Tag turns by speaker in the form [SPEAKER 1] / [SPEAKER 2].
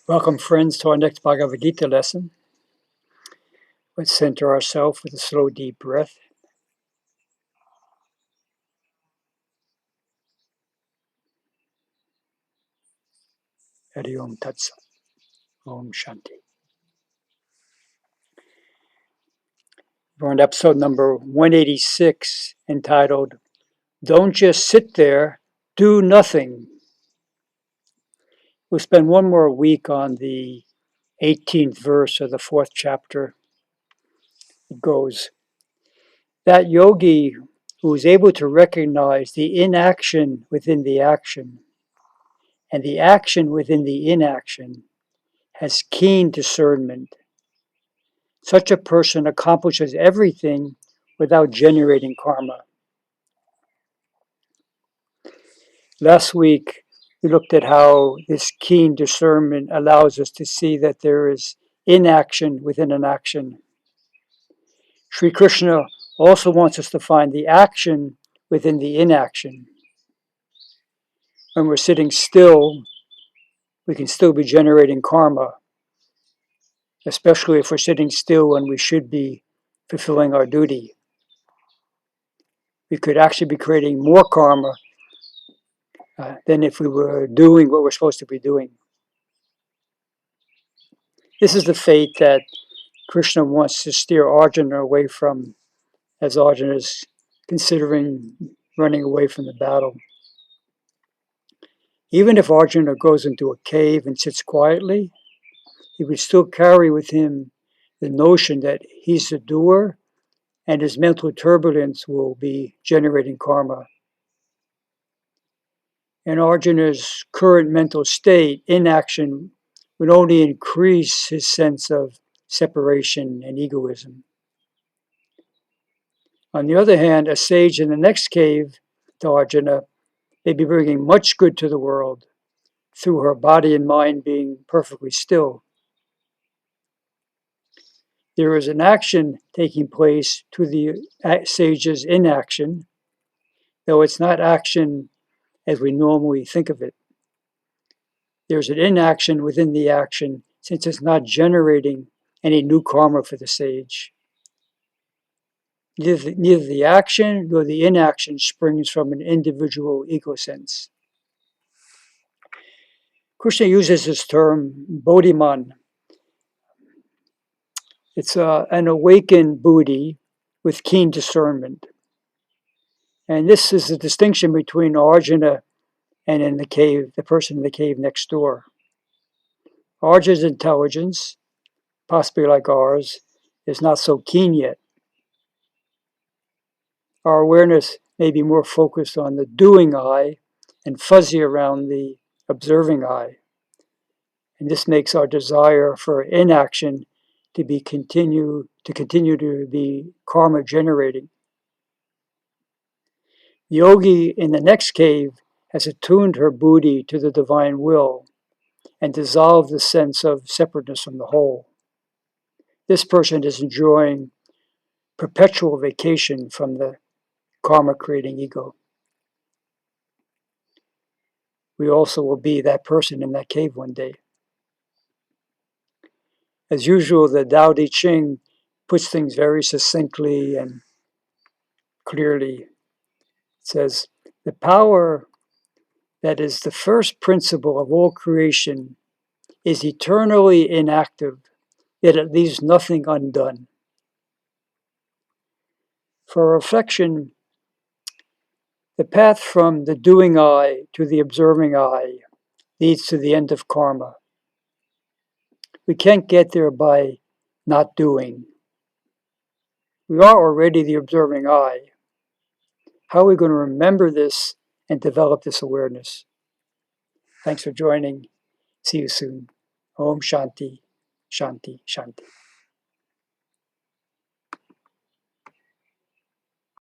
[SPEAKER 1] Welcome, friends, to our next Bhagavad Gita lesson. Let's center ourselves with a slow, deep breath. Hari Om Tat Sat. Om Shanti. We're on episode number 186, entitled, Don't Just Sit There, Do Nothing. We'll spend one more week on the 18th verse of the 4th chapter. It goes, that yogi who is able to recognize the inaction within the action and the action within the inaction has keen discernment. Such a person accomplishes everything without generating karma. Last week, we looked at how this keen discernment allows us to see that there is inaction within an action. Sri Krishna also wants us to find the action within the inaction. When we're sitting still, we can still be generating karma, especially if we're sitting still when we should be fulfilling our duty. We could actually be creating more karma than if we were doing what we're supposed to be doing. This is the fate that Krishna wants to steer Arjuna away from, as Arjuna is considering running away from the battle. Even if Arjuna goes into a cave and sits quietly, he would still carry with him the notion that he's the doer and his mental turbulence will be generating karma. In Arjuna's current mental state, inaction would only increase his sense of separation and egoism. On the other hand, a sage in the next cave to Arjuna may be bringing much good to the world through her body and mind being perfectly still. There is an action taking place to the sage's inaction, though it's not action as we normally think of it. There's an inaction within the action since it's not generating any new karma for the sage. Neither the action nor the inaction springs from an individual ego sense. Krishna uses this term, bodhiman. It's an awakened Buddhi with keen discernment. And this is the distinction between Arjuna and in the cave, the person in the cave next door. Arjuna's intelligence, possibly like ours, is not so keen yet. Our awareness may be more focused on the doing I and fuzzy around the observing I. And this makes our desire for inaction to continue to be karma generating. The yogi in the next cave has attuned her buddhi to the divine will and dissolved the sense of separateness from the whole. This person is enjoying perpetual vacation from the karma-creating ego. We also will be that person in that cave one day. As usual, the Tao Te Ching puts things very succinctly and clearly. It says, the power that is the first principle of all creation is eternally inactive, yet it leaves nothing undone. For reflection, the path from the doing I to the observing I leads to the end of karma. We can't get there by not doing. We are already the observing I. How are we going to remember this and develop this awareness? Thanks for joining. See you soon. Om Shanti, Shanti, Shanti.